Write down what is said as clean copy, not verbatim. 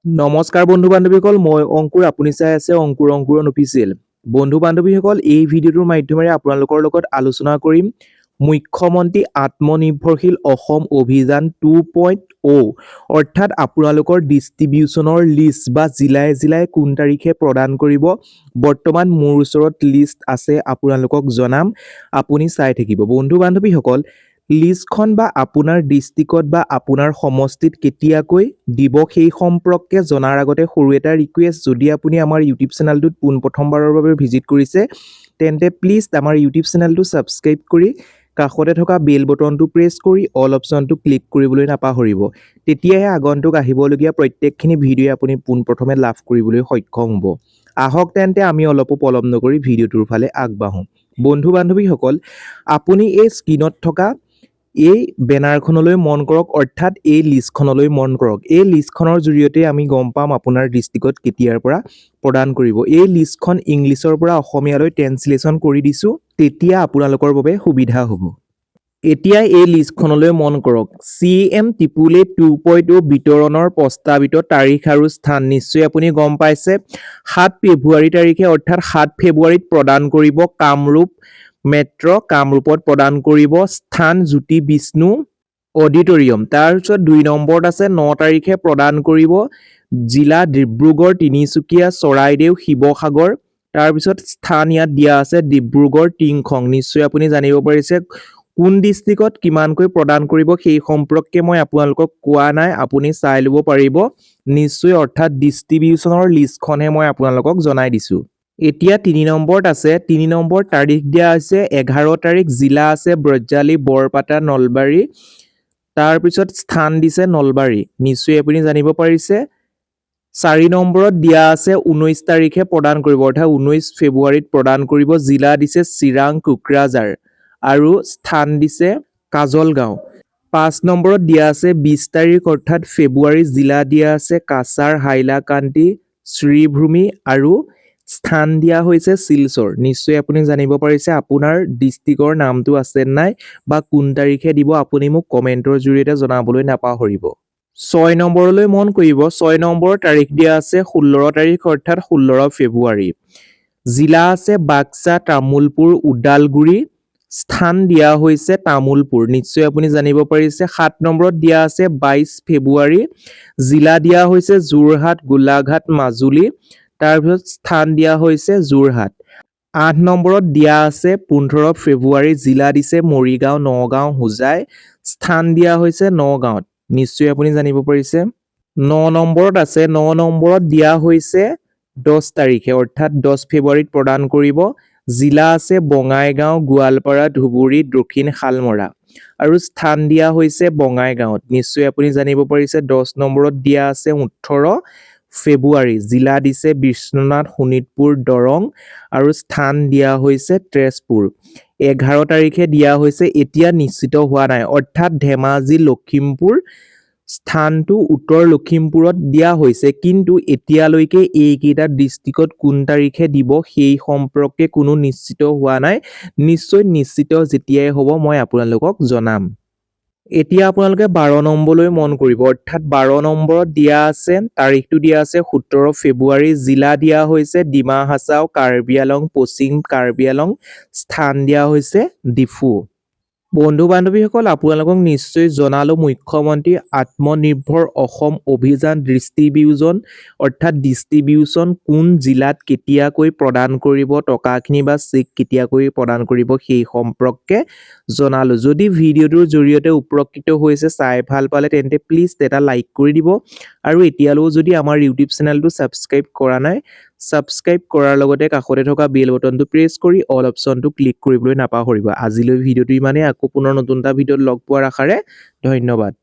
নমস্কাৰ বন্ধু বান্ধৱীসকল, মই অংকুৰ। আপুনি চাই আছে অংকুৰন অফিচিয়েল। বন্ধু বান্ধৱীসকল, এই ভিডিঅ'টোৰ মাধ্যমেৰে আপোনালোকৰ লগত আলোচনা কৰিম মুখ্যমন্ত্ৰী আত্মনিৰ্ভৰশীল অসম অভিযান 2.0, অৰ্থাৎ আপোনালোকৰ ডিষ্ট্ৰিবিউচনৰ লিষ্ট বা জিলাই জিলাই কোন তাৰিখে প্ৰদান কৰিব। বৰ্তমান মোৰ ওচৰত লিষ্ট আছে, আপোনালোকক জনাম, আপুনি চাই থাকিব। বন্ধু বান্ধৱীসকল, লিষ্টখন বা আপোনাৰ ডিষ্ট্ৰিক্টত বা আপোনাৰ সমষ্টিত কেতিয়াকৈ দিব সেই সম্পৰ্কে জনাৰ আগতে সৰু এটা ৰিকুৱেষ্ট, যদি আপুনি আমাৰ ইউটিউব চেনেলটোত পোনপ্ৰথমবাৰৰ বাবে ভিজিট কৰিছে তেন্তে প্লিজ আমাৰ ইউটিউব চেনেলটো ছাবস্ক্ৰাইব কৰি কাষতে থকা বেল বটনটো প্ৰেছ কৰি অল অপশ্যনটো ক্লিক কৰিবলৈ নাপাহৰিব। তেতিয়াহে আগন্তুক আহিবলগীয়া প্ৰত্যেকখিনি ভিডিঅ' আপুনি পোনপ্ৰথমে লাভ কৰিবলৈ সক্ষম হ'ব। আহক তেন্তে আমি অলপো পলম নকৰি ভিডিঅ'টোৰ ফালে আগবাঢ়োঁ। বন্ধু বান্ধৱীসকল, আপুনি এই স্ক্ৰীনত থকা এই বেনাৰখনলৈ মন কৰক, অৰ্থাৎ এই লিষ্টখনলৈ মন কৰক। এই লিষ্টখনৰ জৰিয়তে আমি গম পাম আপোনাৰ ডিষ্ট্ৰিক্টত কেতিয়াৰ পৰা প্ৰদান কৰিব। এই লিষ্টখন ইংলিছৰ পৰা অসমীয়ালৈ ট্ৰেন্সলেশ্যন কৰি দিছোঁ, তেতিয়া আপোনালোকৰ বাবে সুবিধা হ'ব। এতিয়া এই লিষ্টখনলৈ মন কৰক। CM888 2.0 বিতৰণৰ প্ৰস্তাৱিত তাৰিখ আৰু স্থান নিশ্চয় আপুনি গম পাইছে। 7 ফেব্ৰুৱাৰী তাৰিখে, অৰ্থাৎ 7 ফেব্ৰুৱাৰীত প্ৰদান কৰিব কামৰূপ মেট্ৰ', কামৰূপত প্ৰদান কৰিব। স্থান জ্যোতি বিষ্ণু অডিটৰিয়াম। তাৰপিছত 2 নম্বৰত আছে 9 তাৰিখে প্ৰদান কৰিব জিলা ডিব্ৰুগড়, তিনিচুকীয়া, চৰাইদেউ, শিৱসাগৰ। তাৰপিছত স্থান ইয়াত দিয়া আছে ডিব্ৰুগড় টিংখং। নিশ্চয় আপুনি জানিব পাৰিছে কোন ডিষ্ট্ৰিক্টত কিমানকৈ প্ৰদান কৰিব সেই সম্পৰ্কে মই আপোনালোকক কোৱা নাই, আপুনি চাই ল'ব পাৰিব নিশ্চয়, অৰ্থাৎ ডিষ্ট্ৰিবিউচনৰ লিষ্টখনহে মই আপোনালোকক জনাই দিছোঁ। এতিয়া 3 নম্বৰত আছে, 3 নম্বৰ তাৰিখ দিয়া হৈছে 11 তাৰিখ, জিলা আছে ব্ৰজালি, বৰপাটা, নলবাৰী। তাৰপিছত স্থান দিছে নলবাৰী, নিশ্চয় আপুনি জানিব পাৰিছে। 4 নম্বৰত দিয়া আছে 19 তাৰিখে প্ৰদান কৰিব, অৰ্থাৎ 19 ফেব্ৰুৱাৰীত প্ৰদান কৰিব। জিলা দিছে চিৰাং, কোকৰাঝাৰ আৰু স্থান দিছে কাজলগাঁও। 5 নম্বৰত দিয়া আছে 20 তাৰিখ, অৰ্থাৎ ফেব্ৰুৱাৰী, জিলা দিয়া আছে কাছাৰ, হাইলাকান্দি, শ্ৰীভূমি আৰু স্থান দিয়া হৈছে শিলচৰ। নিশ্চয় আপুনি জানিব পাৰিছে আপোনাৰ ডিষ্ট্ৰিক্টৰ নামটো আছে নাই বা কোন তাৰিখে দিব, আপুনি মোক কমেণ্টৰ জৰিয়তে জনাবলৈ নাপাহৰিব। 6 নম্বৰলৈ মন কৰিব। 6 নম্বৰৰ তাৰিখ দিয়া আছে 16 তাৰিখ, অৰ্থাৎ 16 ফেব্ৰুৱাৰী। জিলা আছে বাক্সা, তামুলপুৰ, ওদালগুৰি। স্থান দিয়া হৈছে তামুলপুৰ, নিশ্চয় আপুনি জানিব পাৰিছে। 7 নম্বৰত দিয়া আছে 22 ফেব্ৰুৱাৰী, জিলা দিয়া হৈছে যোৰহাট, গোলাঘাট, মাজুলী। তাৰপিছত স্থান দিয়া হৈছে যোৰহাট। 8 নম্বৰত দিয়া আছে 15 ফেব্ৰুৱাৰী, জিলা দিছে মৰিগাঁও, নগাঁও, হোজাই। স্থান দিয়া হৈছে নগাঁৱত, নিশ্চয় আপুনি জানিব পাৰিছে। 9 নম্বৰত আছে, 9 নম্বৰত দিয়া হৈছে 10 তাৰিখে, অৰ্থাৎ 10 ফেব্ৰুৱাৰীত প্ৰদান কৰিব। জিলা আছে বঙাইগাঁও, গোৱালপাৰা, ধুবুৰী, দক্ষিণ শালমৰা আৰু স্থান দিয়া হৈছে বঙাইগাঁৱত, নিশ্চয় আপুনি জানিব পাৰিছে। 10 নম্বৰত দিয়া আছে 18 ফেব্ৰুৱাৰী, জিলা দিছে বিশ্বনাথ, শোণিতপুৰ, দৰং আৰু স্থান দিয়া হৈছে তেজপুৰ। 11 তাৰিখে দিয়া হৈছে, এতিয়া নিশ্চিত হোৱা নাই, অৰ্থাৎ ধেমাজি, লখিমপুৰ। স্থানটো উত্তৰ লখিমপুৰত দিয়া হৈছে, কিন্তু এতিয়ালৈকে এইকেইটা ডিষ্ট্ৰিক্টত কোন তাৰিখে দিব সেই সম্পৰ্কে কোনো নিশ্চিত হোৱা নাই। নিশ্চয় নিশ্চিত যেতিয়াই হ'ব মই আপোনালোকক জনাম। এতিয়া আপোনালোকে 12 নম্বৰলৈ মন কৰিব, অৰ্থাৎ 12 নম্বৰত দিয়া আছে, তাৰিখটো দিয়া আছে 17 ফেব্ৰুৱাৰী, জিলা দিয়া হৈছে ডিমা হাছাও, কাৰ্বি আলং, পশ্চিম কাৰ্বি আলং। স্থান দিয়া হৈছে ডিফু। বন্ধু বান্ধৱীসকল, আপোনালোকক নিশ্চয় জনালো মুখ্যমন্ত্ৰী আত্মনিৰ্ভৰ অসম অভিযান ডিষ্ট্ৰিবিউচন, অৰ্থাৎ ডিষ্ট্ৰিবিউচন কোন জিলাত কেতিয়াকৈ প্ৰদান কৰিব, টকাখিনি বা চেক কেতিয়াকৈ প্ৰদান কৰিব সেই সম্পৰ্কে জনালো। যদি ভিডিঅ'টোৰ জৰিয়তে উপকৃত হৈছে, চাই ভাল পালে তেন্তে প্লিজ এটা লাইক কৰি দিব আৰু এতিয়ালৈও যদি আমাৰ ইউটিউব চেনেলটো ছাবস্ক্ৰাইব কৰা নাই, ছাবস্ক্ৰাইব কৰাৰ লগতে কাষতে থকা বেল বটনটো প্ৰেছ কৰি অল অপশ্যনটো ক্লিক কৰিবলৈ নাপাহৰিব। আজিলৈ ভিডিঅ'টো ইমানেই, আকৌ পুনৰ নতুন এটা ভিডিঅ'ত লগ পোৱাৰ আশাৰে ধন্যবাদ।